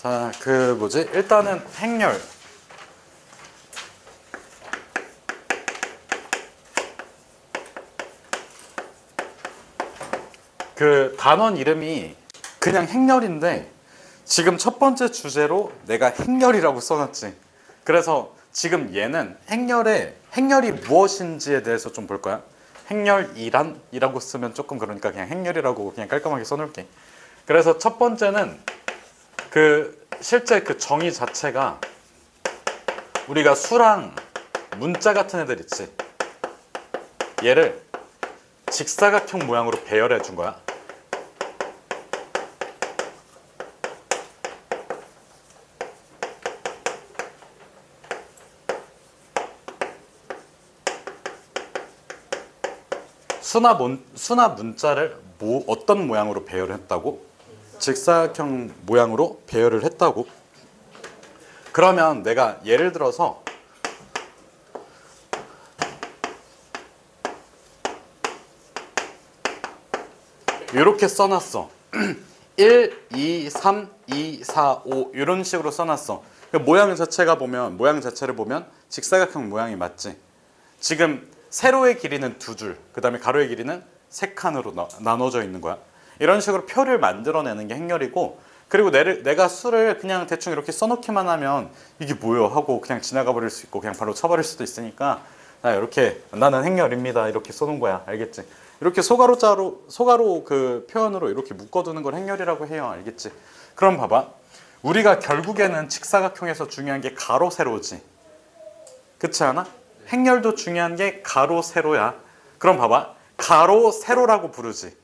자, 일단은 행렬. 그 단원 이름이 그냥 행렬인데 지금 첫 번째 주제로 내가 행렬이라고 써놨지. 그래서 지금 얘는 행렬이 무엇인지에 대해서 좀 볼 거야. 행렬이란이라고 쓰면 조금 그러니까 그냥 행렬이라고 그냥 깔끔하게 써놓을게. 그래서 첫 번째는 실제 그 정의 자체가 우리가 수랑 문자 같은 애들 있지. 얘를 직사각형 모양으로 배열해 준 거야. 수나 문자를 어떤 모양으로 배열을 했다고? 직사각형 모양으로 배열을 했다고? 그러면 내가 예를 들어서 이렇게 써놨어. 1, 2, 3, 2, 4, 5 이런 식으로 써놨어. 모양 자체를 보면 직사각형 모양이 맞지. 지금 세로의 길이는 2줄, 그 다음에 가로의 길이는 3칸으로 나눠져 있는 거야. 이런 식으로 표를 만들어내는 게 행렬이고, 그리고 내가 수를 그냥 대충 이렇게 써놓기만 하면 이게 뭐요 하고 그냥 지나가 버릴 수 있고 그냥 바로 쳐버릴 수도 있으니까 이렇게 나는 행렬입니다 이렇게 써놓은 거야. 알겠지? 이렇게 소가로 그 표현으로 이렇게 묶어두는 걸 행렬이라고 해요. 알겠지? 그럼 봐봐. 우리가 결국에는 직사각형에서 중요한 게 가로 세로지. 그렇지 않아? 행렬도 중요한 게 가로 세로야. 그럼 봐봐. 가로 세로라고 부르지.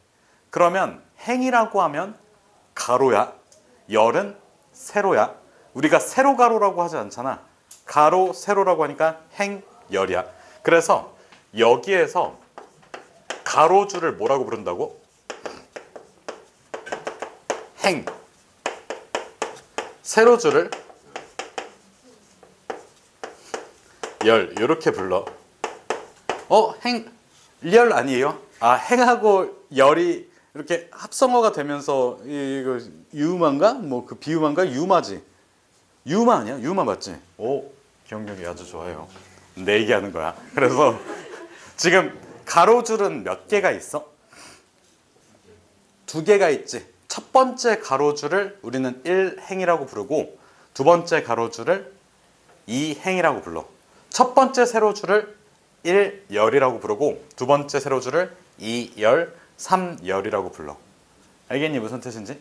그러면 행이라고 하면 가로야. 열은 세로야. 우리가 세로가로라고 하지 않잖아. 가로 세로라고 하니까 행열이야. 그래서 여기에서 가로줄을 뭐라고 부른다고? 행. 세로줄을 열. 이렇게 불러. 열 아니에요? 행하고 열이 이렇게 합성어가 되면서 이거 유마인가? 뭐 그 비유마인가? 유마지. 유마 아니야? 유마 맞지? 오, 기억력이 아주 좋아요. 내 얘기하는 거야. 그래서 지금 가로줄은 몇 개가 있어? 2개가 있지. 첫 번째 가로줄을 우리는 1행이라고 부르고 두 번째 가로줄을 2행이라고 불러. 첫 번째 세로줄을 1열이라고 부르고 두 번째 세로줄을 2열, 3열이라고 불러. 알겠니? 무슨 뜻인지?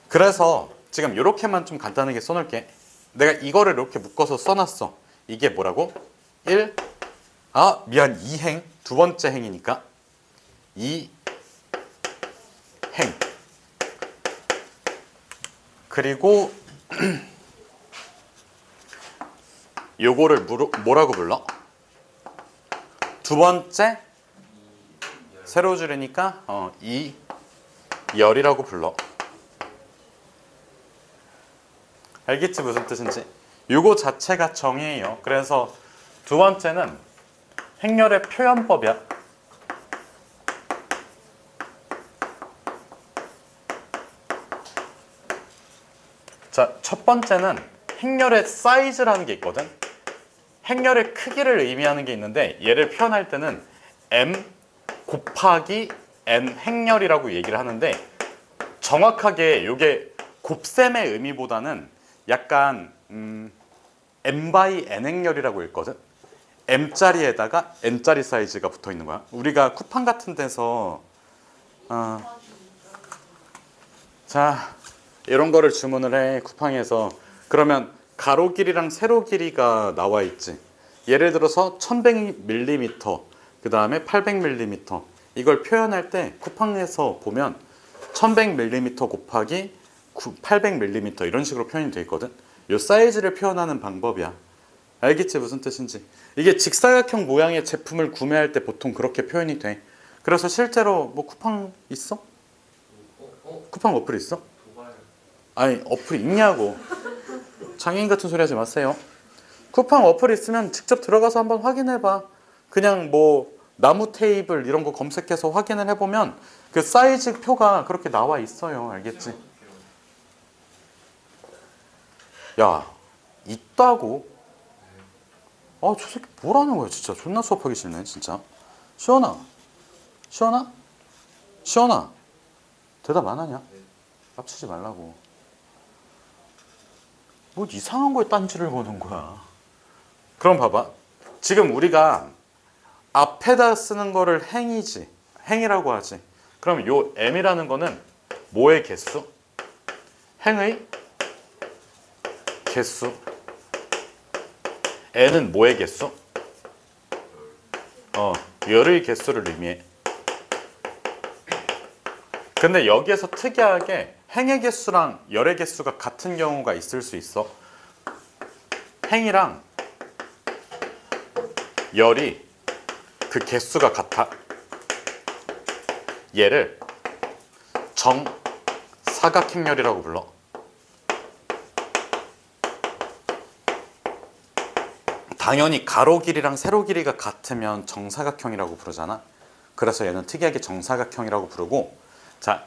그래서 지금 이렇게만 좀 간단하게 써놓을게. 내가 이거를 이렇게 묶어서 써놨어. 이게 뭐라고? 2행. 두 번째 행이니까 2행. 그리고 요거를 뭐라고 불러? 두 번째 세로줄이니까 2열이라고 불러. 알겠지? 무슨 뜻인지? 요거 자체가 정의예요. 그래서 두 번째는 행렬의 표현법이야. 자, 첫 번째는 행렬의 사이즈라는 게 있거든. 행렬의 크기를 의미하는 게 있는데 얘를 표현할 때는 m 곱하기 n 행렬이라고 얘기를 하는데 정확하게 이게 곱셈의 의미보다는 약간 m by n 행렬이라고 읽거든. m짜리에다가 n짜리 사이즈가 붙어 있는 거야. 우리가 쿠팡 같은 데서 자 이런 거를 주문을 해. 쿠팡에서. 그러면 가로 길이랑 세로 길이가 나와 있지. 예를 들어서 1100mm 그 다음에 800mm 이걸 표현할 때 쿠팡에서 보면 1100mm 곱하기 800mm 이런 식으로 표현이 돼 있거든. 이 사이즈를 표현하는 방법이야. 알겠지? 무슨 뜻인지. 이게 직사각형 모양의 제품을 구매할 때 보통 그렇게 표현이 돼. 그래서 실제로 뭐 쿠팡 있어? 쿠팡 어플 있어? 아니 어플 있냐고. 장애인 같은 소리 하지 마세요. 쿠팡 어플 있으면 직접 들어가서 한번 확인해봐. 그냥 뭐 나무 테이블 이런 거 검색해서 확인을 해보면 그 사이즈 표가 그렇게 나와 있어요. 알겠지? 야, 있다고? 아, 저 새끼 뭐라는 거야, 진짜. 존나 수업하기 싫네, 진짜. 시원아, 시원아, 시원아. 대답 안 하냐? 깝치지 말라고. 뭐 이상한 거에 딴지를 거는 거야. 그럼 봐봐. 지금 우리가 앞에다 쓰는 거를 행이지. 행이라고 하지. 그럼 요 m이라는 거는 뭐의 개수? 행의 개수. n은 뭐의 개수? 열의 개수를 의미해. 근데 여기에서 특이하게 행의 개수랑 열의 개수가 같은 경우가 있을 수 있어. 행이랑 열이 그 개수가 같아. 얘를 정사각행렬이라고 불러. 당연히 가로 길이랑 세로 길이가 같으면 정사각형이라고 부르잖아. 그래서 얘는 특이하게 정사각형이라고 부르고, 자,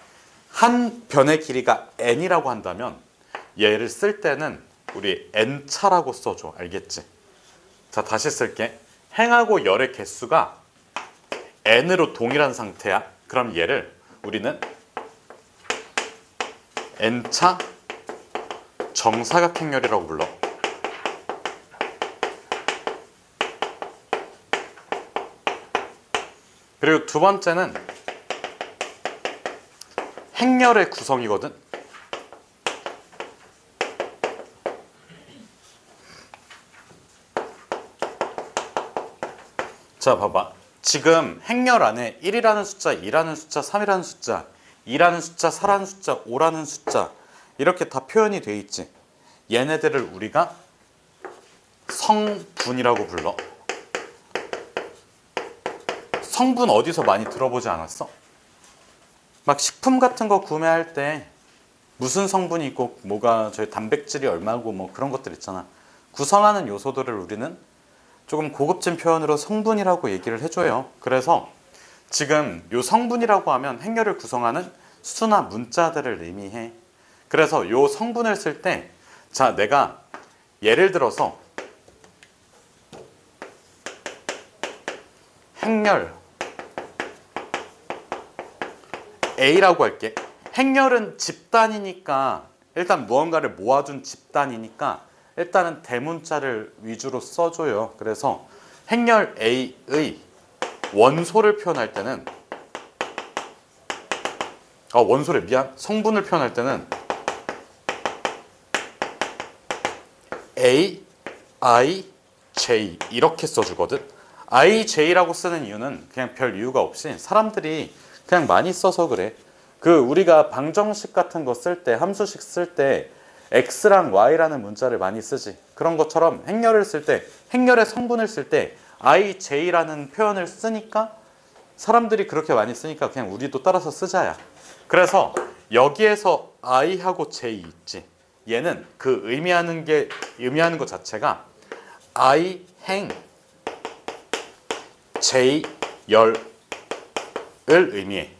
한 변의 길이가 n이라고 한다면 얘를 쓸 때는 우리 n차라고 써줘. 알겠지? 자, 다시 쓸게. 행하고 열의 개수가 n으로 동일한 상태야. 그럼 얘를 우리는 n차 정사각형열이라고 불러. 그리고 두 번째는 행렬의 구성이거든. 자, 봐봐. 지금 행렬 안에 1이라는 숫자, 2라는 숫자, 3이라는 숫자, 2라는 숫자, 4라는 숫자, 5라는 숫자 이렇게 다 표현이 돼 있지. 얘네들을 우리가 성분이라고 불러. 성분 어디서 많이 들어보지 않았어? 막 식품 같은 거 구매할 때 무슨 성분이 있고 뭐가 저희 단백질이 얼마고 뭐 그런 것들 있잖아. 구성하는 요소들을 우리는 조금 고급진 표현으로 성분이라고 얘기를 해줘요. 그래서 지금 요 성분이라고 하면 행렬을 구성하는 수나 문자들을 의미해. 그래서 요 성분을 쓸 때, 자, 내가 예를 들어서 행렬 A라고 할게. 행렬은 집단이니까 일단 무언가를 모아둔 집단이니까 일단은 대문자를 위주로 써줘요. 그래서 행렬 A의 원소를 표현할 때는 원소래 미안. 성분을 표현할 때는 A, I, J 이렇게 써주거든. I, J라고 쓰는 이유는 그냥 별 이유가 없이 사람들이 그냥 많이 써서 그래. 그 우리가 방정식 같은 거 쓸 때, 함수식 쓸 때 x랑 y라는 문자를 많이 쓰지. 그런 것처럼 행렬을 쓸 때, 행렬의 성분을 쓸 때 I, J라는 표현을 쓰니까 사람들이 그렇게 많이 쓰니까 그냥 우리도 따라서 쓰자야. 그래서 여기에서 I하고 J 있지. 얘는 그 의미하는 것 자체가 I, 행, J, 열을 의미해.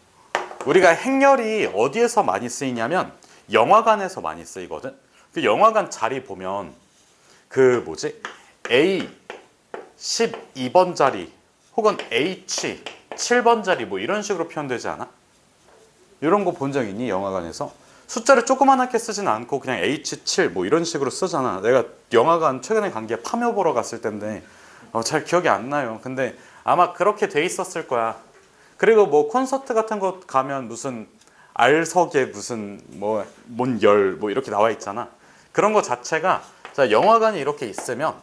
우리가 행렬이 어디에서 많이 쓰이냐면 영화관에서 많이 쓰이거든. 그 영화관 자리 보면 그 뭐지? A 12번 자리 혹은 H 7번 자리 뭐 이런 식으로 표현되지 않아? 이런 거 본 적 있니? 영화관에서? 숫자를 조그맣게 쓰진 않고 그냥 H7 뭐 이런 식으로 쓰잖아. 내가 영화관 최근에 간 게 파묘 보러 갔을 텐데 잘 기억이 안 나요. 근데 아마 그렇게 돼 있었을 거야. 그리고 뭐 콘서트 같은 거 가면 무슨 R석에 무슨 뭐 뭔열 뭐 이렇게 나와 있잖아. 그런 거 자체가 자, 영화관이 이렇게 있으면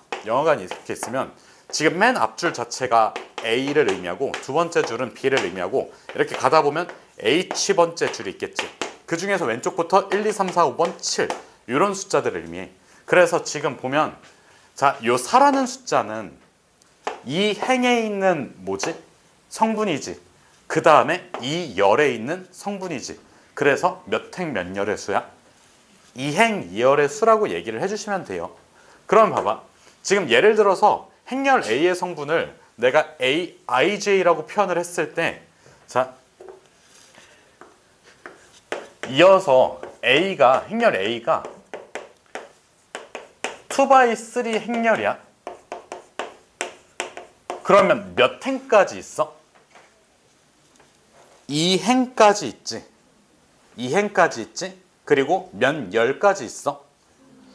지금 맨 앞줄 자체가 A를 의미하고 두 번째 줄은 B를 의미하고 이렇게 가다 보면 H번째 줄이 있겠지. 그 중에서 왼쪽부터 1, 2, 3, 4, 5번, 7 이런 숫자들을 의미해. 그래서 지금 보면 자, 요 4라는 숫자는 이 행에 있는 뭐지? 성분이지. 그 다음에 이 열에 있는 성분이지. 그래서 몇 행 몇 열의 수야? 2행 2열의 수라고 얘기를 해주시면 돼요. 그럼 봐봐. 지금 예를 들어서 행렬 A의 성분을 내가 A, IJ라고 표현을 했을 때 자, 이어서 행렬 A가 2/3 행렬이야. 그러면 몇 행까지 있어? 2행까지 있지. 2행까지 있지. 그리고 몇 열까지 있어?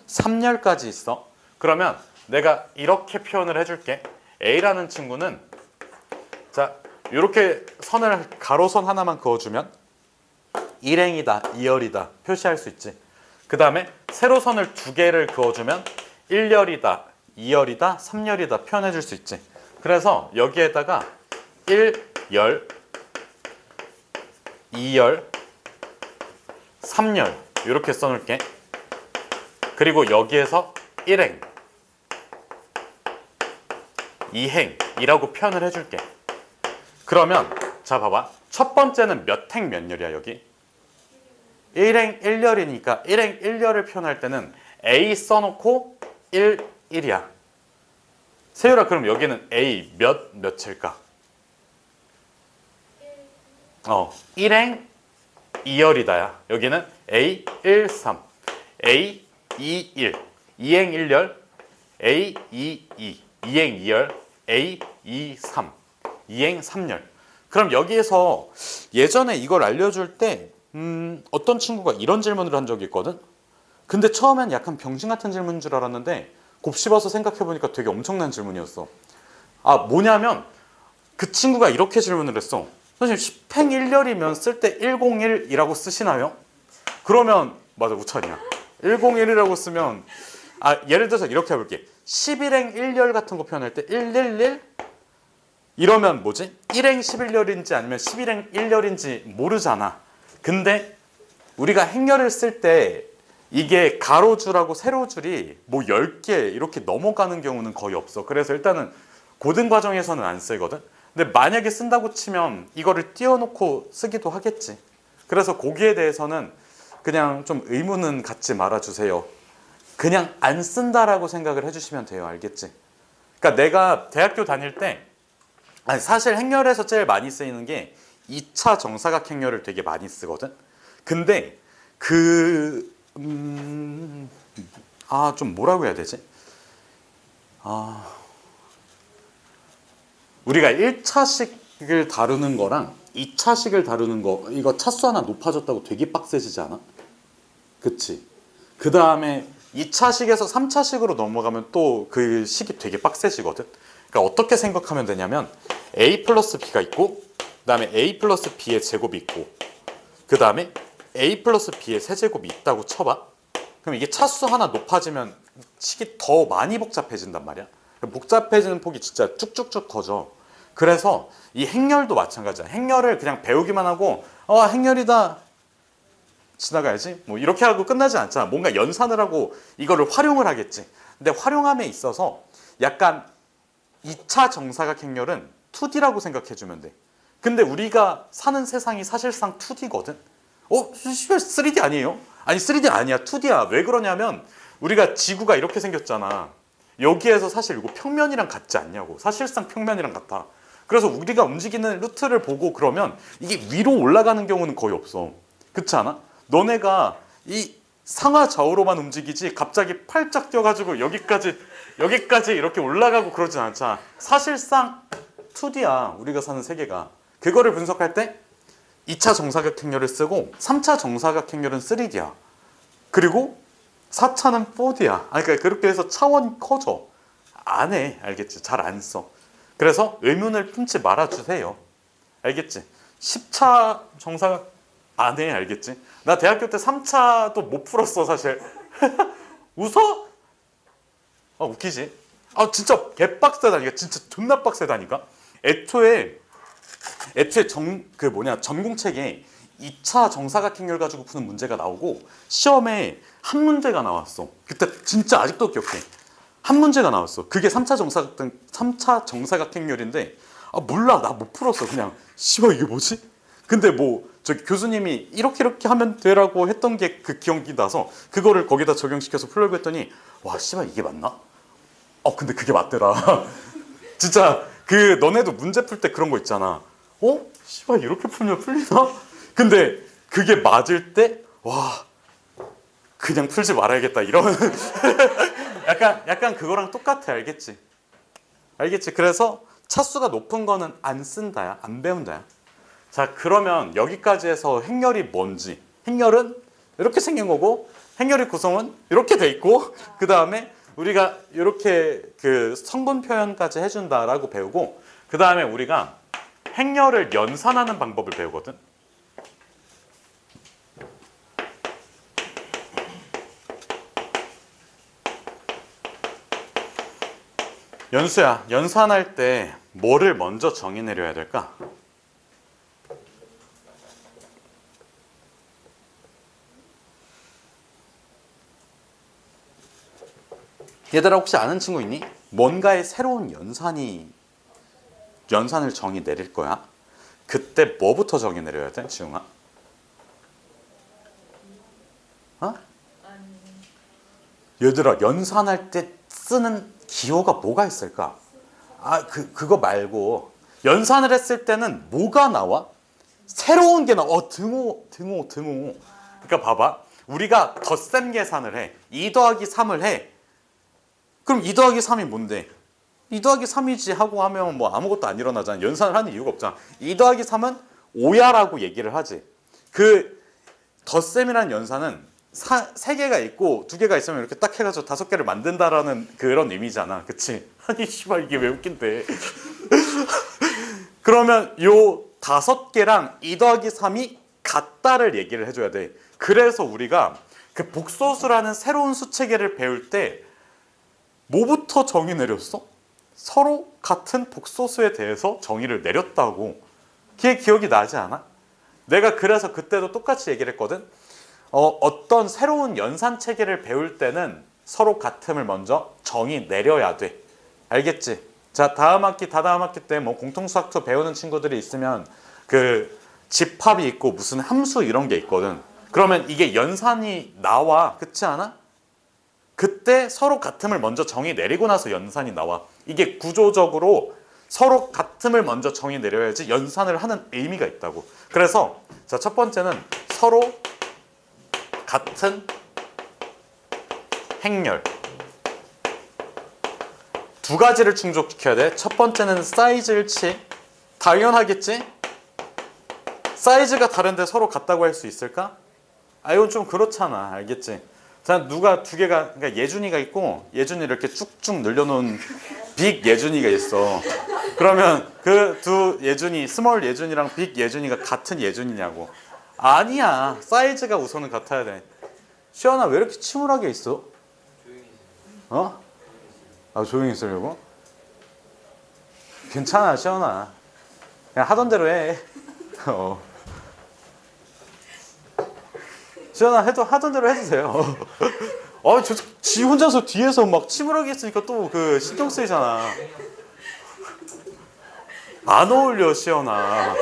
3열까지 있어. 그러면 내가 이렇게 표현을 해줄게. A라는 친구는 자 이렇게 선을 가로선 하나만 그어주면 1행이다, 2열이다 표시할 수 있지. 그 다음에 세로선을 2개를 그어주면 1열이다, 2열이다, 3열이다 표현해 줄 수 있지. 그래서 여기에다가 1열, 2열, 3열 이렇게 써놓을게. 그리고 여기에서 1행, 2행이라고 표현을 해줄게. 그러면 자 봐봐. 첫 번째는 몇 행 몇 열이야 여기? 1행 1열이니까 1행 1열을 표현할 때는 A 써놓고 1, 1이야. 세율아 그럼 여기는 A 몇일까? 1행 2열이다야. 여기는 A 1, 3, A 2, 1, 2행 1열, A 2, 2, 2행 2열, A 2, 3, 2행 3열. 그럼 여기에서 예전에 이걸 알려줄 때 어떤 친구가 이런 질문을 한 적이 있거든? 근데 처음엔 약간 병신 같은 질문인 줄 알았는데 곱씹어서 생각해보니까 되게 엄청난 질문이었어. 아 뭐냐면 그 친구가 이렇게 질문을 했어. 선생님 10행 1열이면 쓸 때 101이라고 쓰시나요? 그러면 맞아 우찬이야. 101이라고 쓰면 예를 들어서 이렇게 해볼게. 11행 1열 같은 거 표현할 때 111? 이러면 뭐지? 1행 11열인지 아니면 11행 1열인지 모르잖아. 근데 우리가 행렬을 쓸 때 이게 가로줄하고 세로줄이 뭐 10개 이렇게 넘어가는 경우는 거의 없어. 그래서 일단은 고등 과정에서는 안 쓰거든. 근데 만약에 쓴다고 치면 이거를 띄워놓고 쓰기도 하겠지. 그래서 거기에 대해서는 그냥 좀 의문은 갖지 말아주세요. 그냥 안 쓴다라고 생각을 해주시면 돼요. 알겠지? 그러니까 내가 대학교 다닐 때 사실 행렬에서 제일 많이 쓰이는 게 2차 정사각 행렬을 되게 많이 쓰거든. 근데 좀 뭐라고 해야 되지? 우리가 1차식을 다루는 거랑 2차식을 다루는 거 이거 차수 하나 높아졌다고 되게 빡세지지 않아? 그치? 그 다음에 2차식에서 3차식으로 넘어가면 또 그 식이 되게 빡세지거든. 그러니까 어떻게 생각하면 되냐면 A 플러스 B가 있고 그 다음에 A 플러스 B의 제곱이 있고 그 다음에 A 플러스 B의 세제곱이 있다고 쳐봐. 그럼 이게 차수 하나 높아지면 식이 더 많이 복잡해진단 말이야. 복잡해지는 폭이 진짜 쭉쭉쭉 커져. 그래서 이 행렬도 마찬가지야. 행렬을 그냥 배우기만 하고 행렬이다 지나가야지 뭐 이렇게 하고 끝나지 않잖아. 뭔가 연산을 하고 이거를 활용을 하겠지. 근데 활용함에 있어서 약간 2차 정사각 행렬은 2D라고 생각해주면 돼. 근데 우리가 사는 세상이 사실상 2D거든. 3D 아니에요? 아니 3D 아니야. 2D야. 왜 그러냐면 우리가 지구가 이렇게 생겼잖아. 여기에서 사실 이거 평면이랑 같지 않냐고. 사실상 평면이랑 같아. 그래서 우리가 움직이는 루트를 보고 그러면 이게 위로 올라가는 경우는 거의 없어. 그렇지 않아? 너네가 이 상하 좌우로만 움직이지 갑자기 팔짝 뛰어가지고 여기까지 이렇게 올라가고 그러진 않잖아. 사실상 2D야. 우리가 사는 세계가. 그거를 분석할 때 2차 정사각 행렬을 쓰고 3차 정사각 행렬은 3D야. 그리고 4차는 4D야. 그러니까 그렇게 해서 차원이 커져. 안 해. 알겠지? 잘 안 써. 그래서 의문을 품지 말아주세요. 알겠지? 10차 정사각 안 해. 알겠지? 나 대학교 때 3차도 못 풀었어 사실. 웃어? 웃기지? 진짜 개빡세다니까. 진짜 존나 빡세다니까. 애초에 전공책에 2차 정사각 행렬 가지고 푸는 문제가 나오고 시험에 한 문제가 나왔어. 그때 진짜 아직도 기억해. 한 문제가 나왔어. 그게 3차 정사각 행렬인데 몰라. 나 못 풀었어. 그냥 씨발 이게 뭐지? 근데 저기 교수님이 이렇게 하면 되라고 했던 게 그 기억이 나서 그거를 거기다 적용시켜서 풀려고 했더니 와 씨발 이게 맞나? 근데 그게 맞더라. 진짜 너네도 문제 풀 때 그런 거 있잖아. 씨발 이렇게 풀면 풀리나? 근데 그게 맞을 때 와 그냥 풀지 말아야겠다 이런 약간 그거랑 똑같아. 알겠지? 알겠지? 그래서 차수가 높은 거는 안 쓴다야. 안 배운다야. 자, 그러면 여기까지 해서 행렬이 뭔지. 행렬은 이렇게 생긴 거고 행렬의 구성은 이렇게 돼 있고 그 다음에 우리가 이렇게 그 성분 표현까지 해준다라고 배우고 그 다음에 우리가 행렬을 연산하는 방법을 배우거든. 연수야, 연산할 때 뭐를 먼저 정의 내려야 될까? 얘들아 혹시 아는 친구 있니? 뭔가의 새로운 연산을 정의 내릴 거야. 그때 뭐부터 정의 내려야 돼, 지웅아? 어? 얘들아 연산할 때 쓰는 기호가 뭐가 있을까? 그거 말고 연산을 했을 때는 뭐가 나와? 새로운 게 나와. 등호. 그러니까 봐봐. 우리가 덧셈 계산을 해. 2 더하기 3을 해. 그럼 2 더하기 3이 뭔데? 2 더하기 3이지 하고 하면 뭐 아무것도 안 일어나잖아. 연산을 하는 이유가 없잖아. 2 더하기 3은 5야라고 얘기를 하지. 그 덧셈이라는 연산은 3개가 있고 2개가 있으면 이렇게 딱 해가지고 5개를 만든다라는 그런 의미잖아. 그치? 아니 씨발 이게 왜 웃긴데. 그러면 요 5개랑 2 더하기 3이 같다를 얘기를 해줘야 돼. 그래서 우리가 그 복소수라는 새로운 수체계를 배울 때 뭐부터 정의 내렸어? 서로 같은 복소수에 대해서 정의를 내렸다고. 그게 기억이 나지 않아? 내가 그래서 그때도 똑같이 얘기를 했거든. 어떤 새로운 연산 체계를 배울 때는 서로 같음을 먼저 정의 내려야 돼. 알겠지? 자, 다음 학기, 다다음 학기 때 뭐 공통수학투 배우는 친구들이 있으면 그 집합이 있고 무슨 함수 이런 게 있거든. 그러면 이게 연산이 나와. 그렇지 않아? 그때 서로 같음을 먼저 정의 내리고 나서 연산이 나와. 이게 구조적으로 서로 같음을 먼저 정의 내려야지 연산을 하는 의미가 있다고. 그래서 자, 첫 번째는 서로 같은 행렬. 2가지를 충족시켜야 돼. 첫 번째는 사이즈 일치. 당연하겠지? 사이즈가 다른데 서로 같다고 할 수 있을까? 이건 좀 그렇잖아. 알겠지? 자, 누가 2개가, 그러니까 예준이가 있고 예준이 이렇게 쭉쭉 늘려놓은 빅 예준이가 있어. 그러면 그 두 예준이, 스몰 예준이랑 빅 예준이가 같은 예준이냐고. 아니야. 사이즈가 우선은 같아야 돼. 시연아 왜 이렇게 침울하게 있어? 어? 조용히 있으려고? 괜찮아 시연아. 그냥 하던 대로 해. 시연아 하던 대로 해주세요. 지 혼자서 뒤에서 막 침울하게 했으니까 또 그 신경 쓰이잖아. 안 어울려 시연아.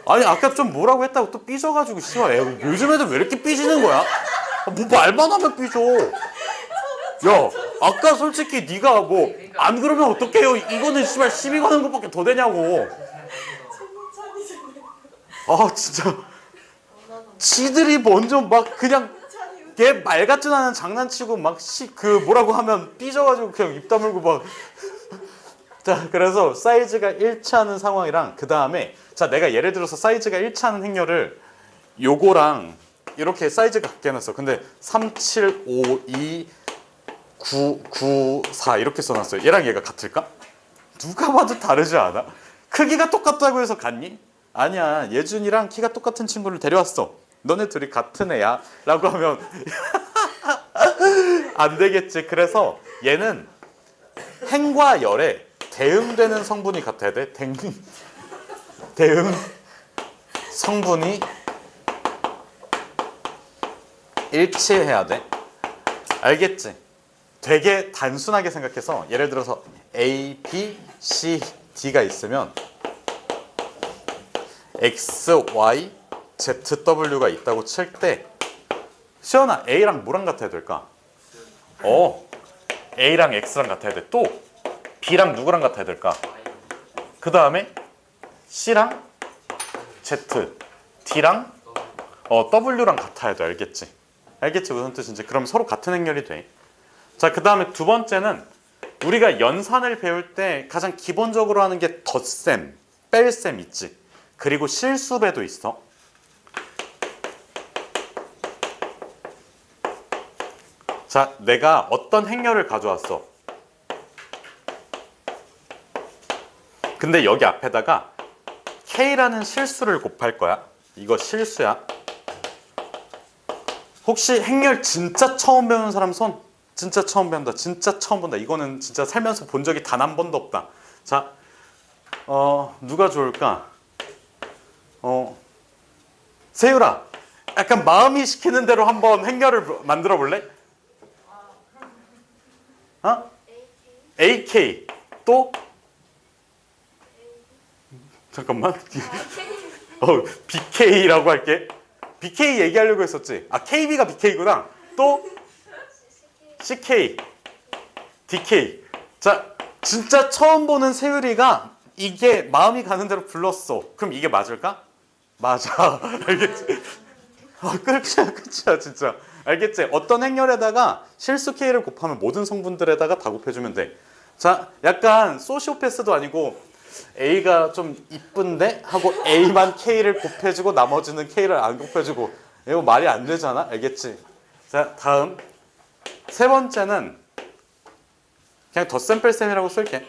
아니 아까 좀 뭐라고 했다고 또 삐져가지고 씨발 요즘 애들 왜 이렇게 삐지는 거야? 뭐 말만 하면 삐져. 야 아까 솔직히 네가 뭐 안 그러면 어떡해요? 이거는 씨발 시비 거는 것밖에 더 되냐고. 진짜 지들이 먼저 막 그냥 걔 말 같지도 않은 장난치고 막 뭐라고 하면 삐져가지고 그냥 입 다물고 막. 자, 그래서 사이즈가 일치하는 상황이랑 그 다음에 자, 내가 예를 들어서 사이즈가 일치하는 행렬을 요거랑 이렇게 사이즈가 같게 해놨어. 근데 3, 7, 5, 2, 9, 9, 4 이렇게 써놨어요. 얘랑 얘가 같을까? 누가 봐도 다르지 않아? 크기가 똑같다고 해서 같니? 아니야. 예준이랑 키가 똑같은 친구를 데려왔어. 너네 둘이 같은 애야 라고 하면 안 되겠지. 그래서 얘는 행과 열에 대응되는 성분이 같아야 돼. 대응 성분이 일치해야 돼. 알겠지? 되게 단순하게 생각해서 예를 들어서 A, B, C, D가 있으면 X, Y, Z, W가 있다고 칠 때 시연아 A랑 뭐랑 같아야 될까? A랑 X랑 같아야 돼. 또 B랑 누구랑 같아야 될까? 그 다음에 C랑 Z, D랑 W랑 같아야 돼. 알겠지? 알겠지 무슨 뜻인지? 그럼 서로 같은 행렬이 돼. 자, 그 다음에 두 번째는 우리가 연산을 배울 때 가장 기본적으로 하는 게 덧셈, 뺄셈 있지. 그리고 실수배도 있어. 자, 내가 어떤 행렬을 가져왔어. 근데 여기 앞에다가 K라는 실수를 곱할 거야. 이거 실수야. 혹시 행렬 진짜 처음 배우는 사람 손? 진짜 처음 배운다. 진짜 처음 본다. 이거는 진짜 살면서 본 적이 단 한 번도 없다. 자, 누가 좋을까? 세율아, 약간 마음이 시키는 대로 한번 행렬을 만들어 볼래? 어? AK. 또? 잠깐만. BK라고 할게. BK 얘기하려고 했었지. 아, KB가 BK구나. 또? CK. DK. 자, 진짜 처음 보는 세율이가 이게 마음이 가는 대로 불렀어. 그럼 이게 맞을까? 맞아. 알겠지? 끝이야, 진짜. 알겠지? 어떤 행렬에다가 실수 K를 곱하면 모든 성분들에다가 다 곱해주면 돼. 자, 약간 소시오패스도 아니고 A가 좀 이쁜데? 하고 A만 K를 곱해주고 나머지는 K를 안 곱해주고 이거 말이 안 되잖아? 알겠지? 자, 다음 세 번째는 그냥 덧셈 뺄셈이라고 쓸게.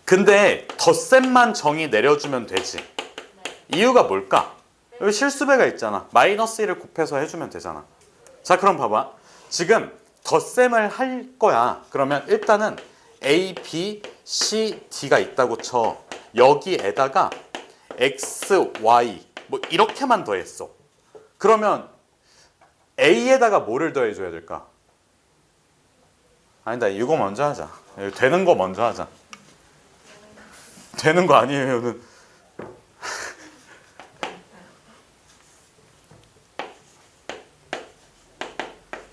근데 덧셈만 정의 내려주면 되지. 이유가 뭘까? 여기 실수배가 있잖아. 마이너스 1을 곱해서 해주면 되잖아. 자, 그럼 봐봐. 지금 덧셈을 할 거야. 그러면 일단은 A, B, C, D가 있다고 쳐. 여기에다가 X, Y 뭐 이렇게만 더했어. 그러면 A에다가 뭐를 더해줘야 될까? 아니다, 이거 먼저 하자. 되는 거 먼저 하자. 되는 거 아니에요는.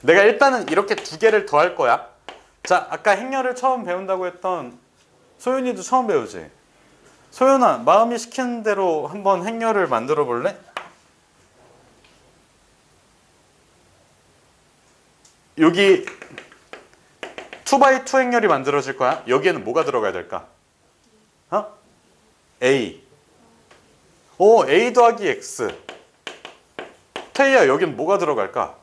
내가 일단은 이렇게 두 개를 더할 거야. 자, 아까 행렬을 처음 배운다고 했던 소윤이도 처음 배우지? 소윤아, 마음이 시키는 대로 한번 행렬을 만들어 볼래? 여기 2x2 행렬이 만들어질 거야. 여기에는 뭐가 들어가야 될까? A. A 더하기 X. 태희야, 여기는 뭐가 들어갈까?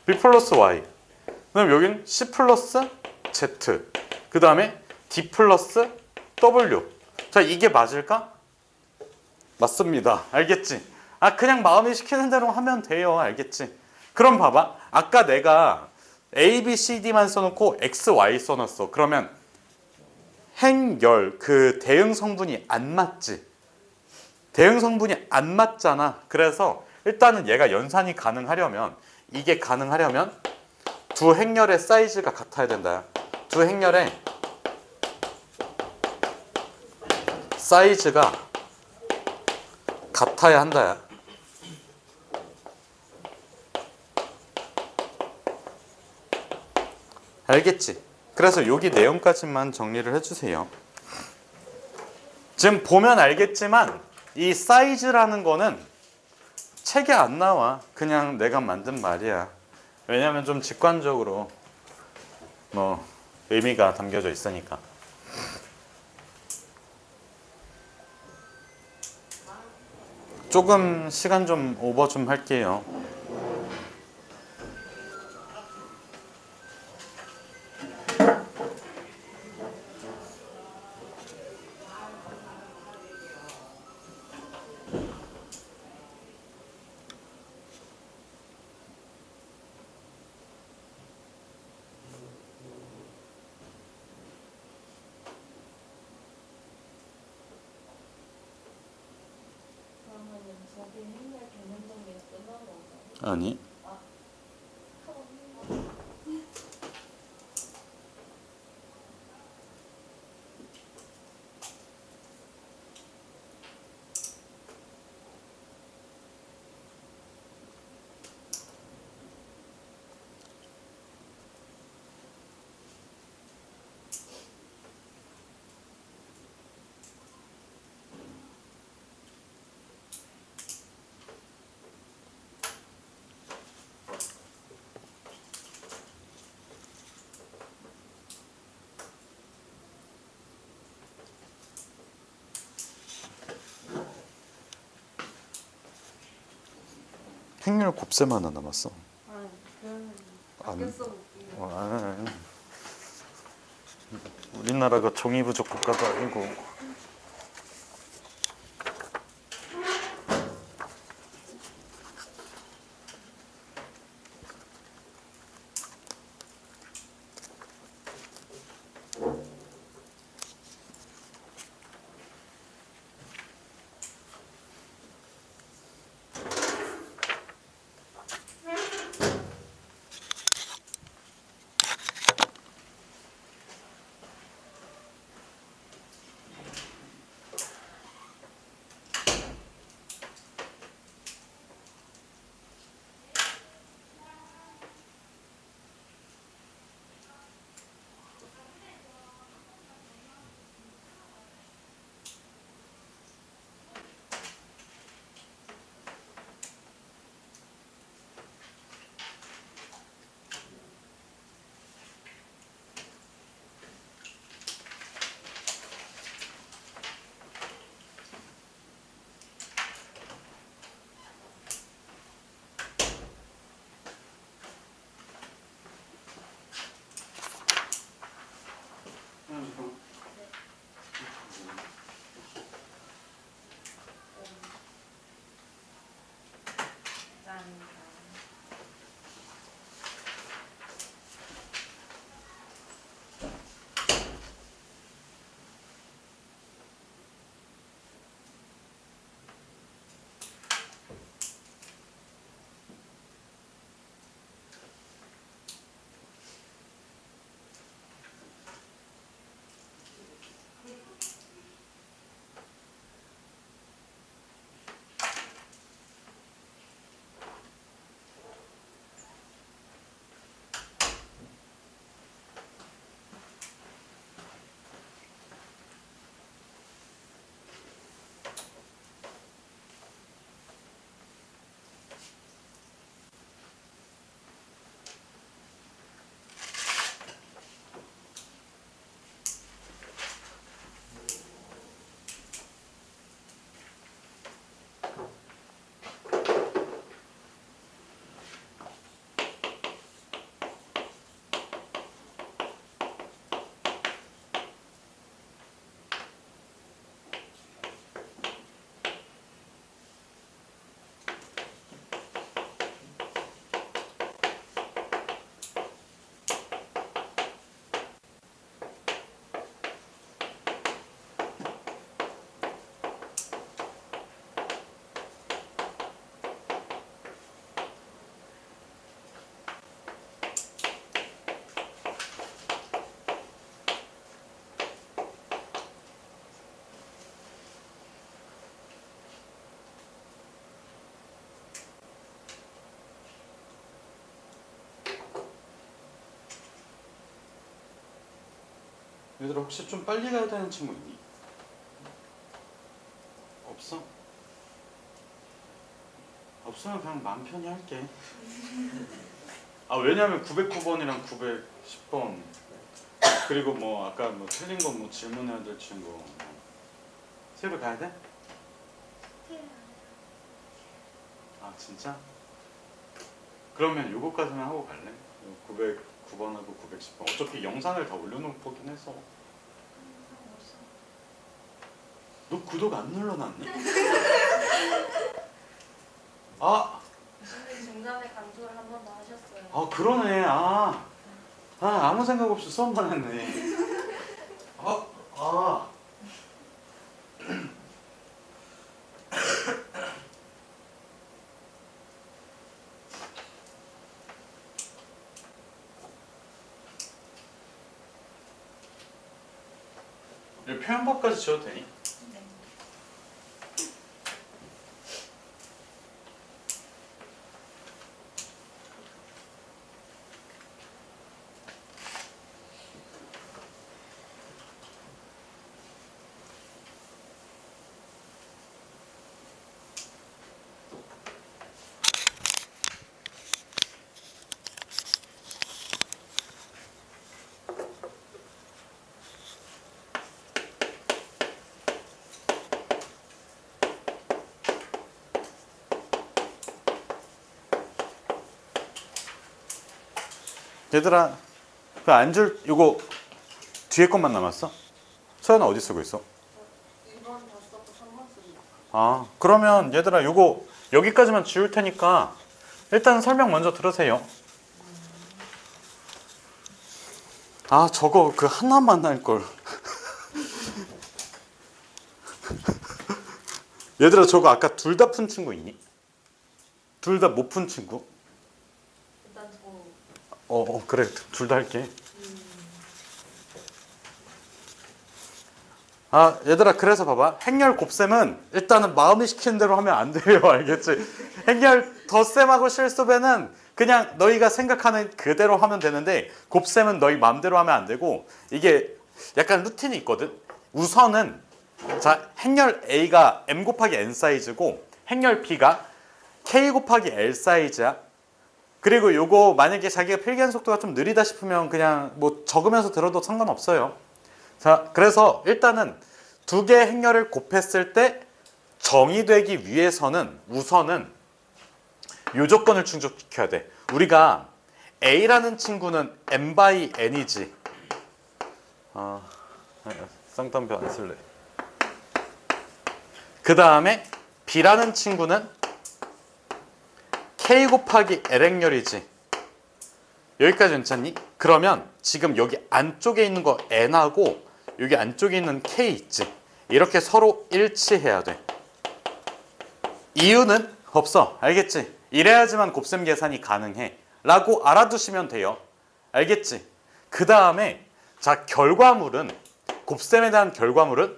B 플러스 Y. 그럼 여기는 C 플러스 Z. 그 다음에 D 플러스 W. 자, 이게 맞을까? 맞습니다. 알겠지? 아, 그냥 마음이 시키는 대로 하면 돼요. 알겠지? 그럼 봐봐. 아까 내가 A, B, C, D만 써놓고 X, Y 써놨어. 그러면 행열, 그 대응 성분이 안 맞지? 대응 성분이 안 맞잖아. 그래서 일단은 얘가 연산이 가능하려면, 이게 가능하려면 두 행렬의 사이즈가 같아야 된다. 두 행렬의 사이즈가 같아야 한다. 알겠지? 그래서 여기 내용까지만 정리를 해주세요. 지금 보면 알겠지만 이 사이즈라는 거는 책에 안 나와. 그냥 내가 만든 말이야. 왜냐면 좀 직관적으로 뭐 의미가 담겨져 있으니까. 조금 시간 좀 오버 좀 할게요. 아니. 행렬 곱셈 하나 남았어. 아, 그러면 안- 아껴 써볼게요. 아니. 우리나라가 종이 부족 국가도 아니고. 감사합니다. 얘들아 혹시 좀 빨리 가야 되는 친구 있니? 없어? 없으면 그냥 마음 편히 할게. 아 왜냐면 909번이랑 910번 그리고 뭐 아까 뭐 틀린 거 뭐 질문해야 될 친구 뭐. 새로 가야 돼? 아 진짜? 그러면 요거까지만 하고 갈래? 909번하고 910번 어차피 영상을 다 올려놓긴 해서. 너 구독 안 눌러놨니? 아! 근데 중간에 강조를 한 번 더 하셨어요. 아 그러네. 아무 생각 없이 수업만 했네. 아. 이 표현법까지 지워도 되니? 네. 얘들아, 그 안 줄 이거 뒤에 것만 남았어? 소연아 어디 쓰고 있어? 2번 다 썼고 3번 씁니다. 아, 그러면 얘들아 요거 여기까지만 지울 테니까 일단 설명 먼저 들으세요. 아, 저거 그 하나만 할 걸. 얘들아, 저거 아까 둘 다 푼 친구 있니? 둘 다 못 푼 친구? 일단 저 그래, 둘 다 할게. 아, 얘들아, 그래서 봐봐. 행렬 곱셈은 일단은 마음이 시키는 대로 하면 안 돼요. 알겠지? 행렬 덧셈하고 실수배는 그냥 너희가 생각하는 그대로 하면 되는데, 곱셈은 너희 마음대로 하면 안 되고, 이게 약간 루틴이 있거든. 우선은 자, 행렬 A가 M 곱하기 N 사이즈고 행렬 B가 K 곱하기 L 사이즈야. 그리고 요거 만약에 자기가 필기하는 속도가 좀 느리다 싶으면 그냥 뭐 적으면서 들어도 상관없어요. 자, 그래서 일단은 두 개의 행렬을 곱했을 때 정의되기 위해서는 우선은 요 조건을 충족시켜야 돼. 우리가 A라는 친구는 M by N이지. 쌍따옴표 안 쓸래. 그 다음에 B라는 친구는 K 곱하기 L 행렬이지. 여기까지 괜찮니? 그러면 지금 여기 안쪽에 있는 거 N하고 여기 안쪽에 있는 K 있지. 이렇게 서로 일치해야 돼. 이유는 없어. 알겠지? 이래야지만 곱셈 계산이 가능해. 라고 알아두시면 돼요. 알겠지? 그 다음에 자, 결과물은 곱셈에 대한 결과물은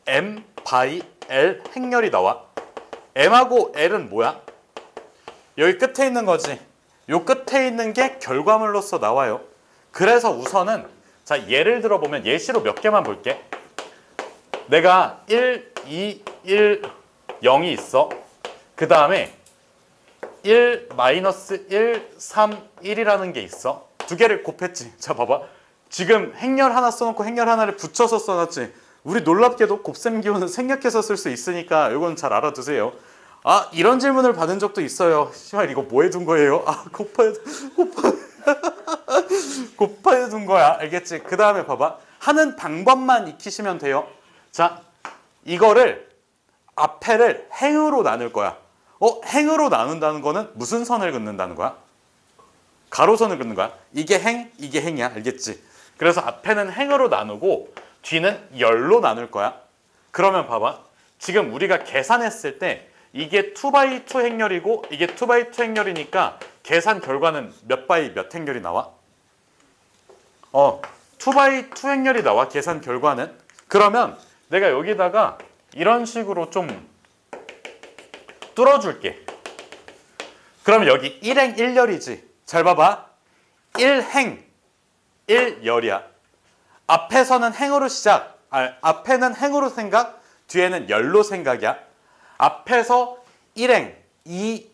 M by L 행렬이 나와. M하고 L은 뭐야? 여기 끝에 있는 거지. 요 끝에 있는 게 결과물로서 나와요. 그래서 우선은 자, 예를 들어 보면 예시로 몇 개만 볼게. 내가 1, 2, 1, 0이 있어. 그 다음에 1, 마이너스 1, 3, 1이라는 게 있어. 두 개를 곱했지. 자, 봐봐. 지금 행렬 하나 써놓고 행렬 하나를 붙여서 써놨지. 우리 놀랍게도 곱셈 기호는 생략해서 쓸 수 있으니까 이건 잘 알아두세요. 아, 이런 질문을 받은 적도 있어요. 시발 이거 뭐 해둔 거예요? 아, 곱하여 둔 거야. 알겠지? 그 다음에 봐봐. 하는 방법만 익히시면 돼요. 자, 이거를 앞에를 행으로 나눌 거야. 행으로 나눈다는 거는 무슨 선을 긋는다는 거야? 가로선을 긋는 거야. 이게 행, 이게 행이야. 알겠지? 그래서 앞에는 행으로 나누고 뒤는 열로 나눌 거야. 그러면 봐봐. 지금 우리가 계산했을 때 이게 2x2 행렬이고 이게 2x2 행렬이니까 계산 결과는 몇 바이 몇 행렬이 나와? 2x2 행렬이 나와. 계산 결과는. 그러면 내가 여기다가 이런 식으로 좀 뚫어줄게. 그러면 여기 1행 1열이지. 잘 봐봐. 1행 1열이야. 앞에서는 행으로 시작. 앞에는 행으로 생각, 뒤에는 열로 생각이야. 앞에서 1행 2,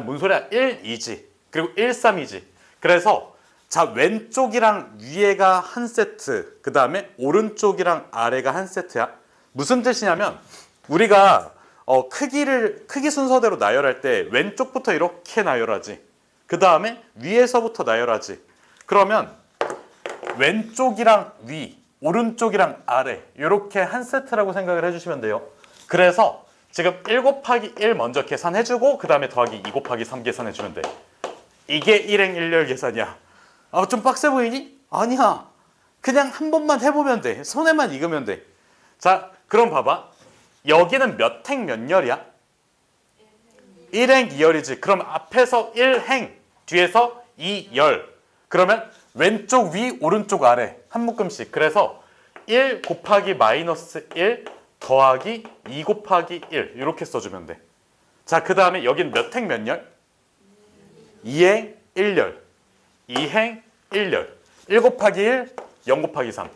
뭔 소리야? 1, 2지. 그리고 1, 3이지. 그래서 자, 왼쪽이랑 위에가 한 세트, 그 다음에 오른쪽이랑 아래가 한 세트야. 무슨 뜻이냐면 우리가 크기 순서대로 나열할 때 왼쪽부터 이렇게 나열하지. 그 다음에 위에서부터 나열하지. 그러면 왼쪽이랑 위, 오른쪽이랑 아래 이렇게 한 세트라고 생각을 해주시면 돼요. 그래서 지금 1 곱하기 1 먼저 계산해주고 그 다음에 더하기 2 곱하기 3 계산해주면 돼. 이게 1행 1열 계산이야. 좀 빡세 보이니? 아니야. 그냥 한 번만 해보면 돼. 손에만 익으면 돼. 자, 그럼 봐봐. 여기는 몇 행 몇 열이야? 1행 2열이지. 그럼 앞에서 1행, 뒤에서 2열. 그러면 왼쪽 위, 오른쪽 아래 한 묶음씩. 그래서 1 곱하기 마이너스 1 더하기 2 곱하기 1 이렇게 써주면 돼. 자, 그 다음에 여긴 몇 행 몇 열? 2행 1열, 2행 1열, 1 곱하기 1, 0 곱하기 3.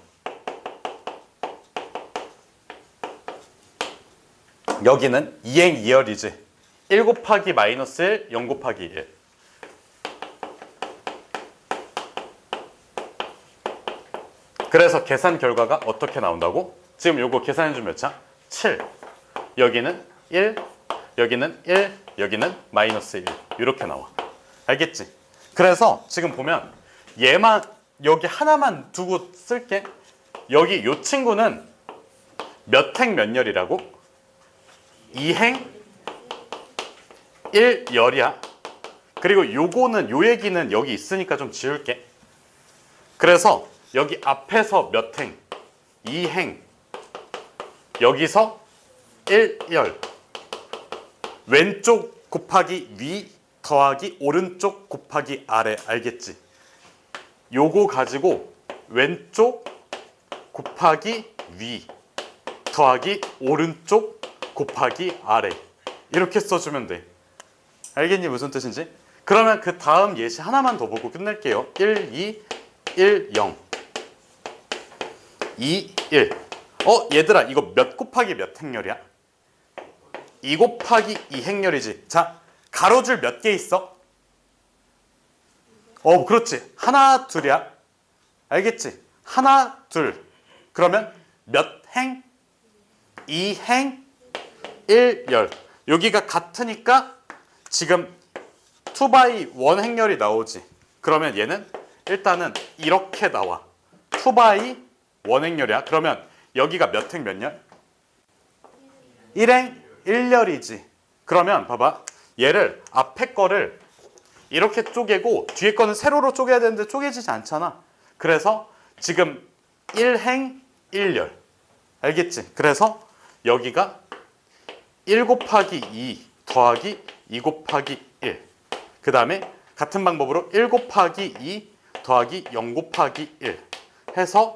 여기는 2행 2열이지. 1 곱하기 마이너스 1, 0 곱하기 1. 그래서 계산 결과가 어떻게 나온다고? 지금 요거 계산해주면 몇 차? 7. 여기는 1, 여기는 1, 여기는 마이너스 1. 이렇게 나와. 알겠지? 그래서 지금 보면 얘만 여기 하나만 두고 쓸게. 여기 요 친구는 몇 행 몇 열이라고? 2행 1열이야. 그리고 요거는 요 얘기는 여기 있으니까 좀 지울게. 그래서 여기 앞에서 몇 행 2행 여기서 1열 왼쪽 곱하기 위 더하기 오른쪽 곱하기 아래. 알겠지? 요거 가지고 왼쪽 곱하기 위 더하기 오른쪽 곱하기 아래 이렇게 써주면 돼. 알겠니? 무슨 뜻인지? 그러면 그 다음 예시 하나만 더 보고 끝낼게요. 1, 2, 1, 0 2, 1. 얘들아 이거 몇 곱하기 몇 행렬이야? 2 곱하기 2 행렬이지. 자, 가로줄 몇 개 있어? 그렇지. 하나, 둘이야. 알겠지? 하나, 둘. 그러면 몇 행? 2행 1열. 여기가 같으니까 지금 2by 1 행렬이 나오지. 그러면 얘는 일단은 이렇게 나와. 2by 1 행렬이야. 그러면 여기가 몇 행 몇 열? 1행 1열이지. 그러면 봐봐. 얘를 앞에 거를 이렇게 쪼개고 뒤에 거는 세로로 쪼개야 되는데 쪼개지지 않잖아. 그래서 지금 1행 1열. 알겠지? 그래서 여기가 1 곱하기 2 더하기 2 곱하기 1. 그 다음에 같은 방법으로 1 곱하기 2 더하기 0 곱하기 1 해서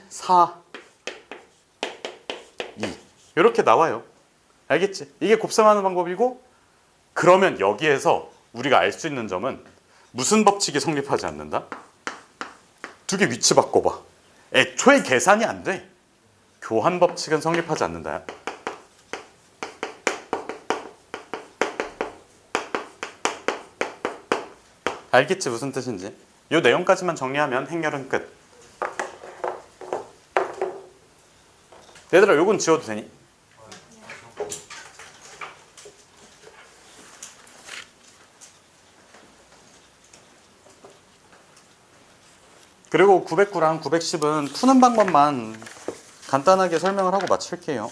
4, 2 이렇게 나와요. 알겠지? 이게 곱셈하는 방법이고, 그러면 여기에서 우리가 알 수 있는 점은 무슨 법칙이 성립하지 않는다? 두 개 위치 바꿔봐. 애초에 계산이 안 돼. 교환 법칙은 성립하지 않는다. 알겠지? 무슨 뜻인지? 이 내용까지만 정리하면 행렬은 끝. 얘들아 요건 지워도 되니? 그리고 909랑 910은 푸는 방법만 간단하게 설명을 하고 마칠게요.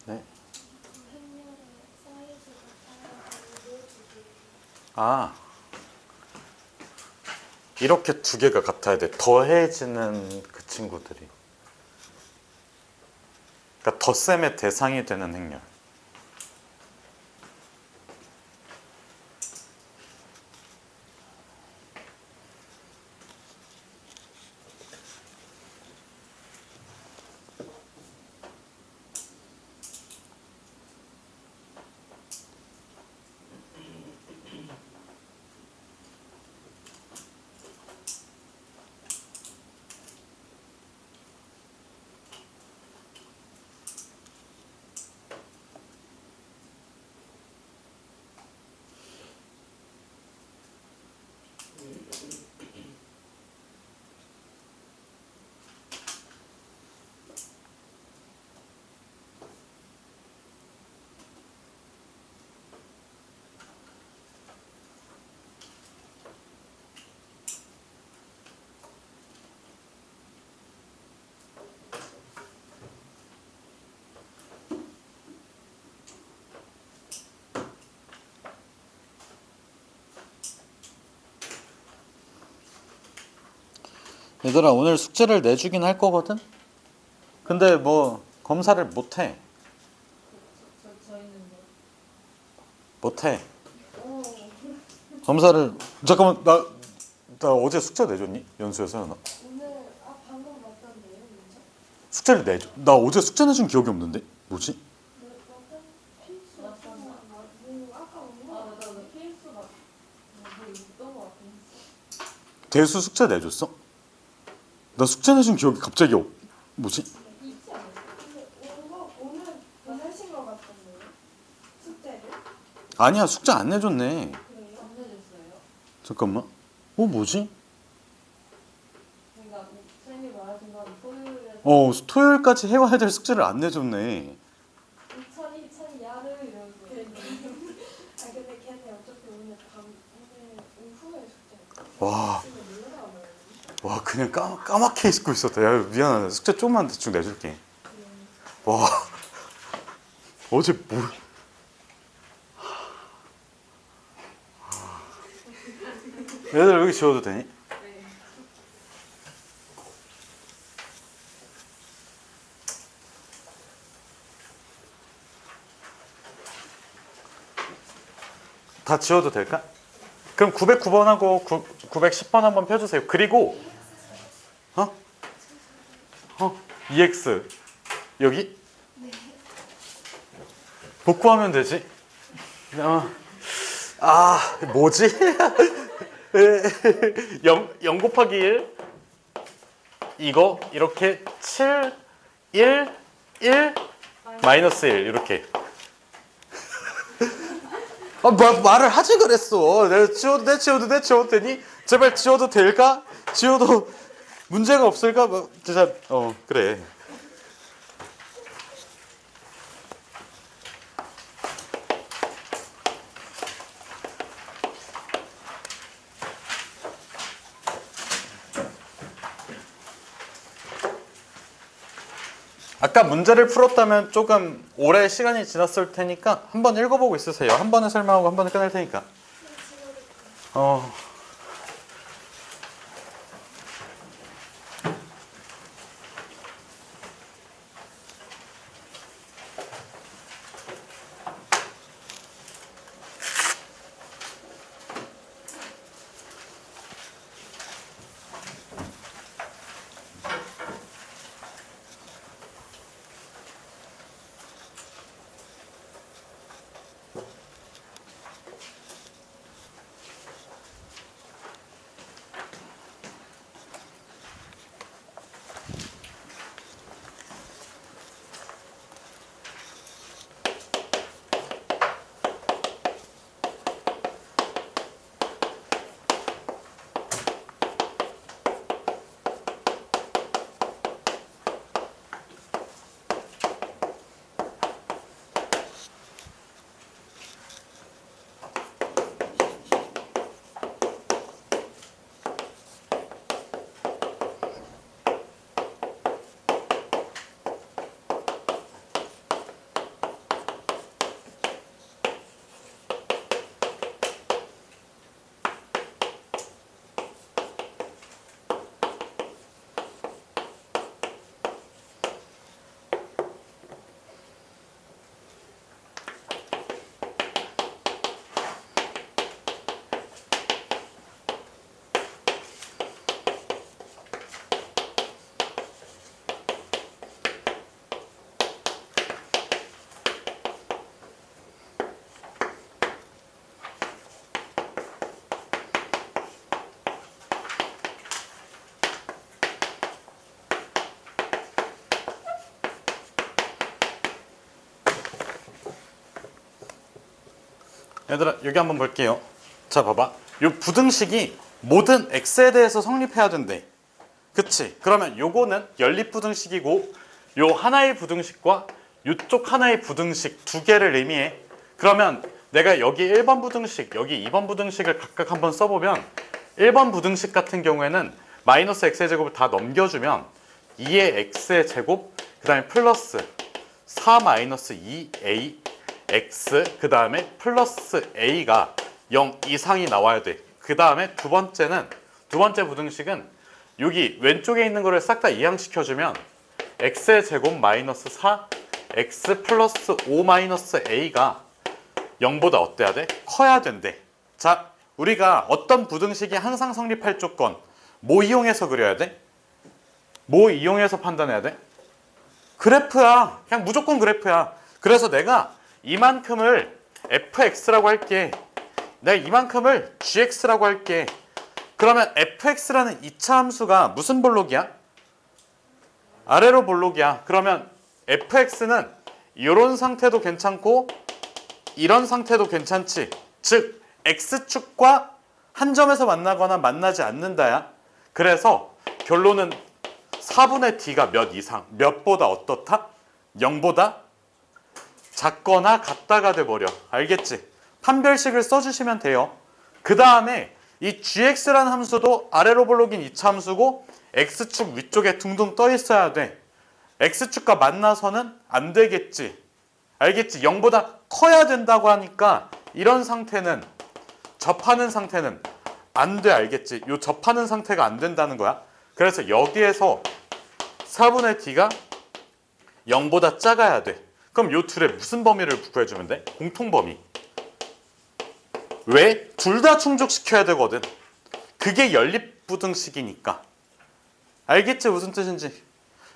네. 아, 이렇게 두 개가 같아야 돼. 더해지는 그 친구들이. 그러니까 덧셈의 대상이 되는 행렬. 얘들아 오늘 숙제를 내주긴 할 거거든? 근데 뭐 검사를 못해. 저희는 못해. 뭐. 검사를 잠깐만 나 어제 숙제 내줬니? 연수에서 나 오늘 방금 봤던데요, 진짜? 숙제를 내줘. 나 어제 숙제 내준 기억이 없는데 뭐지? 필수 맞았나? 아까 맞아. 필수 뭐 있던 것 같은데. 대수 숙제 내줬어? 나 숙제 내준 기억이 갑자기 뭐지? 있지 않아요? 근데 오늘 보내신 것 같던데요? 숙제를? 아니야 숙제 안 내줬네. 그래요? 안 내줬어요? 잠깐만. 뭐지? 그러니까 선생님이 말하신 건 토요일에 토요일까지 해와야 될 숙제를 안 내줬네. 2002야를 이러면서 아 근데 걔네 어차피 오늘 오후에 숙제 와, 아침에 놀러가면 와 그냥 까맣게 잊고 있었다. 야 미안하다. 숙제 좀만 대충 내줄게. 와 어제 얘들 여기 지워도 되니? 다 지워도 될까? 그럼 909번하고 910번 한번 펴주세요. 그리고 EX 여기 복구하면 되지. 뭐지? 0 곱하기 1 이거 이렇게 7 1 1 마이너스 1 이렇게. 말을 하지 그랬어. 내가 지워도 되니? 제발 지워도 될까? 지워도 문제가 없을까? 진짜 그래. 아까 문제를 풀었다면 조금 오래 시간이 지났을 테니까 한번 읽어보고 있으세요. 한 번에 설명하고 한 번에 끝낼 테니까. 얘들아 여기 한번 볼게요. 자 봐봐. 이 부등식이 모든 x에 대해서 성립해야 된대. 그치? 그러면 요거는 연립부등식이고 요 하나의 부등식과 요쪽 하나의 부등식 두 개를 의미해. 그러면 내가 여기 1번 부등식, 여기 2번 부등식을 각각 한번 써보면 1번 부등식 같은 경우에는 마이너스 x의 제곱을 다 넘겨주면 2의 x의 제곱 그 다음에 플러스 4 마이너스 2a x 그 다음에 플러스 a가 0 이상이 나와야 돼. 그 다음에 두 번째 부등식은 여기 왼쪽에 있는 거를 싹 다 이항시켜주면 x의 제곱 마이너스 4 x 플러스 5 마이너스 a가 0보다 어때야 돼? 커야 된대. 자, 우리가 어떤 부등식이 항상 성립할 조건 뭐 이용해서 그려야 돼? 뭐 이용해서 판단해야 돼? 그래프야. 그냥 무조건 그래프야. 그래서 내가 이만큼을 fx라고 할게. 내가 이만큼을 gx라고 할게. 그러면 fx라는 2차 함수가 무슨 볼록이야? 아래로 볼록이야. 그러면 fx는 이런 상태도 괜찮고 이런 상태도 괜찮지. 즉 x축과 한 점에서 만나거나 만나지 않는다야. 그래서 결론은 4분의 d가 몇 이상, 몇보다 어떻다? 0보다 작거나 같다가 돼버려. 알겠지? 판별식을 써주시면 돼요. 그 다음에 이 gx라는 함수도 아래로 볼록인 2차 함수고 x축 위쪽에 둥둥 떠 있어야 돼. x축과 만나서는 안 되겠지. 알겠지? 0보다 커야 된다고 하니까 이런 상태는 접하는 상태는 안 돼. 알겠지? 요 접하는 상태가 안 된다는 거야. 그래서 여기에서 4분의 d가 0보다 작아야 돼. 그럼 요 둘의 무슨 범위를 구해주면 돼? 공통범위. 왜? 둘 다 충족시켜야 되거든. 그게 연립부등식이니까. 알겠지? 무슨 뜻인지.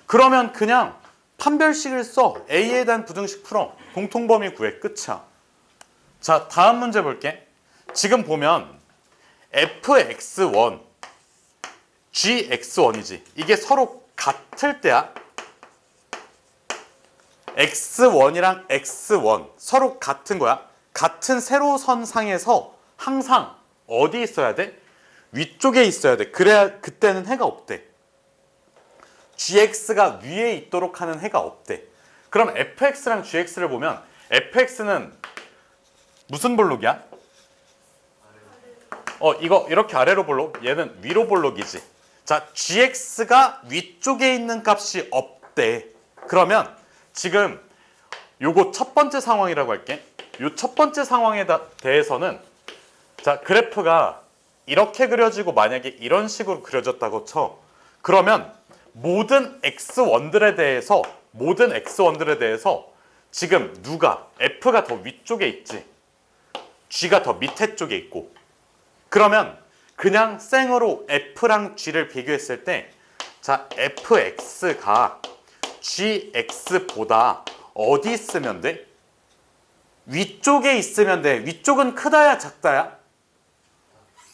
그러면 그냥 판별식을 써. A에 대한 부등식 풀어. 공통범위 구해. 끝이야. 자, 다음 문제 볼게. 지금 보면 fx1, gx1이지. 이게 서로 같을 때야. x1이랑 x1 서로 같은 거야. 같은 세로선상에서 항상 어디 있어야 돼? 위쪽에 있어야 돼. 그래야 그때는 해가 없대. gx가 위에 있도록 하는 해가 없대. 그럼 fx랑 gx를 보면 fx는 무슨 볼록이야? 이거 이렇게 아래로 볼록, 얘는 위로 볼록이지. 자, gx가 위쪽에 있는 값이 없대. 그러면 지금 요거 첫 번째 상황이라고 할게. 요 첫 번째 상황에 대해서는 자, 그래프가 이렇게 그려지고 만약에 이런 식으로 그려졌다고 쳐. 그러면 모든 x1들에 대해서 지금 누가 f가 더 위쪽에 있지, g가 더 밑에 쪽에 있고. 그러면 그냥 생으로 f랑 g를 비교했을 때 자, fx가 gx보다 어디 있으면 돼? 위쪽에 있으면 돼. 위쪽은 크다야 작다야?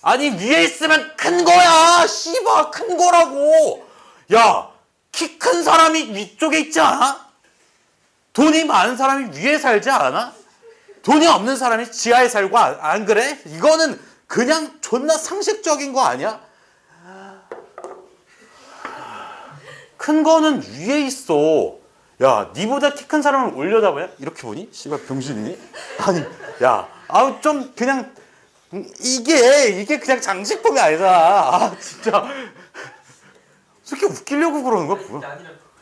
아니, 위에 있으면 큰 거야. 씨발, 큰 거라고. 야, 키 큰 사람이 위쪽에 있지 않아? 돈이 많은 사람이 위에 살지 않아? 돈이 없는 사람이 지하에 살고 안 그래? 이거는 그냥 존나 상식적인 거 아니야? 큰 거는 위에 있어. 야, 니보다 키 큰 사람을 올려다보냐? 이렇게 보니? 씨발 병신이니? 아니, 야, 좀 그냥 이게 그냥 장식품이 아니잖아. 진짜. 저렇게 웃기려고 그러는 거야? 뭐야?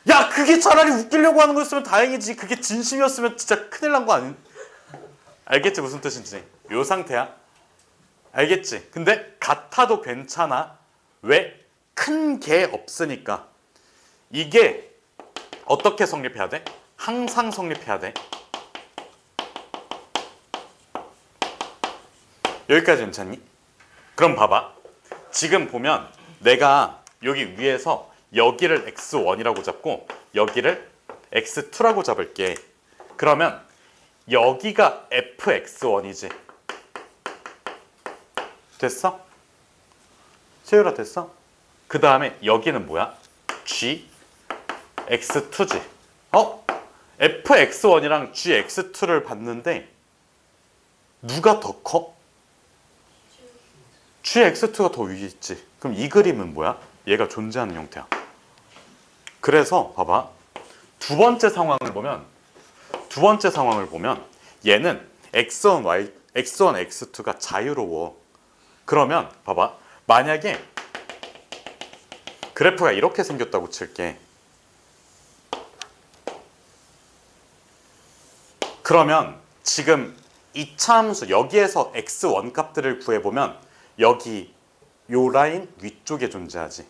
야, 그게 차라리 웃기려고 하는 거였으면 다행이지. 그게 진심이었으면 진짜 큰일 난 거 아니? 알겠지? 무슨 뜻인지. 요 상태야. 알겠지? 근데 같아도 괜찮아. 왜? 큰 게 없으니까. 이게 어떻게 성립해야 돼? 항상 성립해야 돼. 여기까지 괜찮니? 그럼 봐봐. 지금 보면 내가 여기 위에서 여기를 x1이라고 잡고 여기를 x2라고 잡을게. 그러면 여기가 fx1이지. 됐어? 세율아 됐어? 그 다음에 여기는 뭐야? gx2지. fx1이랑 gx2를 봤는데 누가 더 커? gx2가 더 위에 있지. 그럼 이 그림은 뭐야? 얘가 존재하는 형태야. 그래서 봐봐. 두 번째 상황을 보면 얘는 x1, x2가 자유로워. 그러면 봐봐. 만약에 그래프가 이렇게 생겼다고 칠게. 그러면 지금 2차 함수 여기에서 x1 값들을 구해보면 여기 요 라인 위쪽에 존재하지.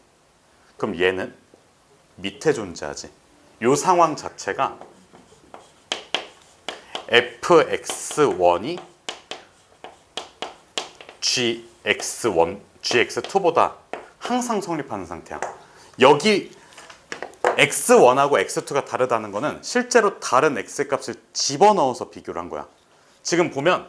그럼 얘는 밑에 존재하지. 이 상황 자체가 fx1이 gx2보다 항상 성립하는 상태야. 여기 x1하고 x2가 다르다는 거는 실제로 다른 x값을 집어넣어서 비교를 한 거야. 지금 보면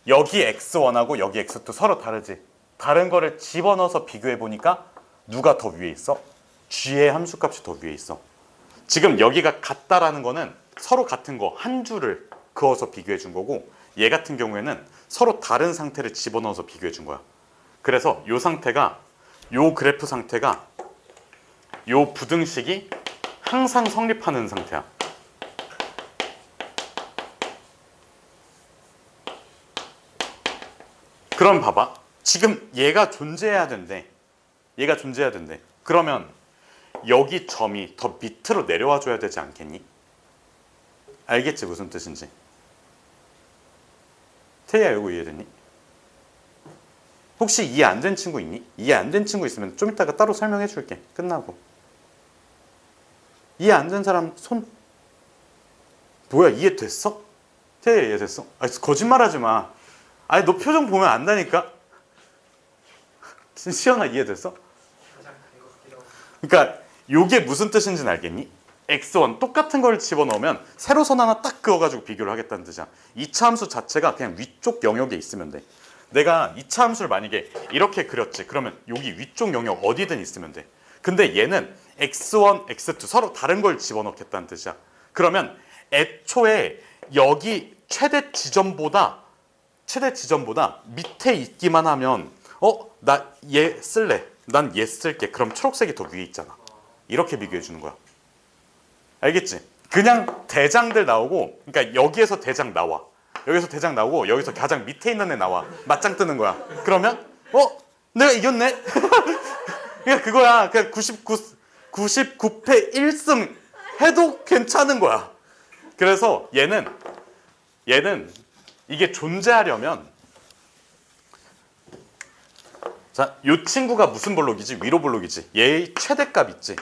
여기 x1하고 여기 x2 서로 다르지. 다른 거를 집어넣어서 비교해 보니까 누가 더 위에 있어? g의 함수값이 더 위에 있어. 지금 여기가 같다라는 거는 서로 같은 거 한 줄을 그어서 비교해 준 거고, 얘 같은 경우에는 서로 다른 상태를 집어넣어서 비교해 준 거야. 그래서 이 상태가, 이 그래프 상태가 이 부등식이 항상 성립하는 상태야. 그럼 봐봐. 지금 얘가 존재해야 된대. 얘가 존재해야 된대. 그러면 여기 점이 더 밑으로 내려와 줘야 되지 않겠니? 알겠지 무슨 뜻인지? 태희야, 이거 이해됐니? 혹시 이해 안 된 친구 있니? 이해 안 된 친구 있으면 좀 이따가 따로 설명해 줄게. 끝나고. 이해 안 된 사람 손. 뭐야, 이해됐어? 태희야, 이해됐어? 아, 거짓말하지 마. 아니, 너 표정 보면 안다니까? 시연아, 이해됐어? 그러니까 이게 무슨 뜻인지는 알겠니? x1 똑같은 걸 집어넣으면 세로선 하나 딱 그어가지고 비교를 하겠다는 뜻이야. 2차 함수 자체가 그냥 위쪽 영역에 있으면 돼. 내가 2차 함수를 만약에 이렇게 그렸지. 그러면 여기 위쪽 영역 어디든 있으면 돼. 근데 얘는 x1, x2 서로 다른 걸 집어넣겠다는 뜻이야. 그러면 애초에 여기 최대 지점보다 밑에 있기만 하면 나 얘 쓸래. 난 얘 쓸게. 그럼 초록색이 더 위에 있잖아. 이렇게 비교해 주는 거야. 알겠지? 그냥 대장들 나오고, 그러니까 여기에서 대장 나와. 여기서 대장 나오고 여기서 가장 밑에 있는 애 나와. 맞짱 뜨는 거야. 그러면 내가 이겼네? 그냥 그거야. 그냥 99패 1승 해도 괜찮은 거야. 그래서 얘는 이게 존재하려면, 자, 이 친구가 무슨 볼록이지? 위로 볼록이지. 얘의 최대값 있지.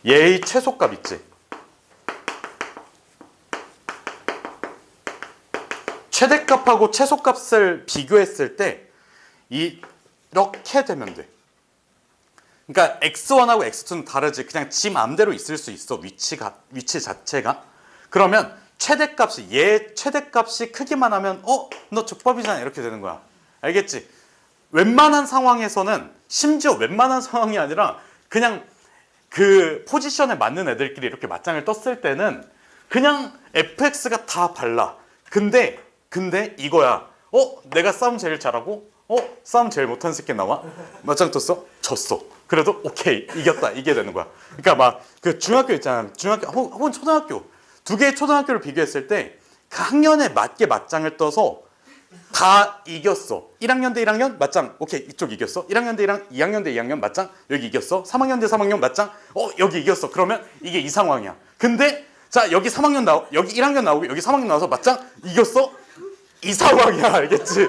얘의 최소값 있지. 최대값하고 최소값을 비교했을 때 이렇게 되면 돼. 그러니까 x1하고 x2는 다르지. 그냥 지 맘대로 있을 수 있어. 위치 자체가. 그러면 최대값이, 얘 최대값이 크기만 하면 너 족밥이잖아. 이렇게 되는 거야. 알겠지? 웬만한 상황에서는, 심지어 웬만한 상황이 아니라 그냥 그 포지션에 맞는 애들끼리 이렇게 맞짱을 떴을 때는 그냥 fx가 다 발라. 근데 이거야. 내가 싸움 제일 잘하고 싸움 제일 못하는 새끼 나와? 맞짱 떴어? 졌어. 그래도 오케이, 이겼다. 이게 되는 거야. 그러니까 막 그 중학교 있잖아. 중학교 혹은 초등학교. 두 개의 초등학교를 비교했을 때 그 학년에 맞게 맞짱을 떠서 다 이겼어. 1학년 대 1학년 맞짱. 오케이, 이쪽 이겼어. 1학년 대 2학년 대 2학년 맞짱. 여기 이겼어. 3학년 대 3학년 맞짱. 여기 이겼어. 그러면 이게 이 상황이야. 근데 자, 여기 3학년 여기 1학년 나오고 여기 3학년 나와서 맞짱. 이겼어. 이 상황이야. 알겠지?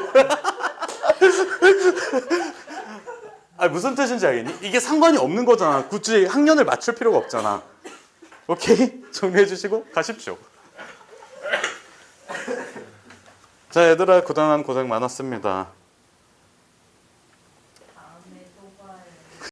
무슨 뜻인지 알겠니? 이게 상관이 없는 거잖아. 굳이 학년을 맞출 필요가 없잖아. 오케이? 정리해 주시고 가십시오. 자, 얘들아, 그동안 고생 많았습니다.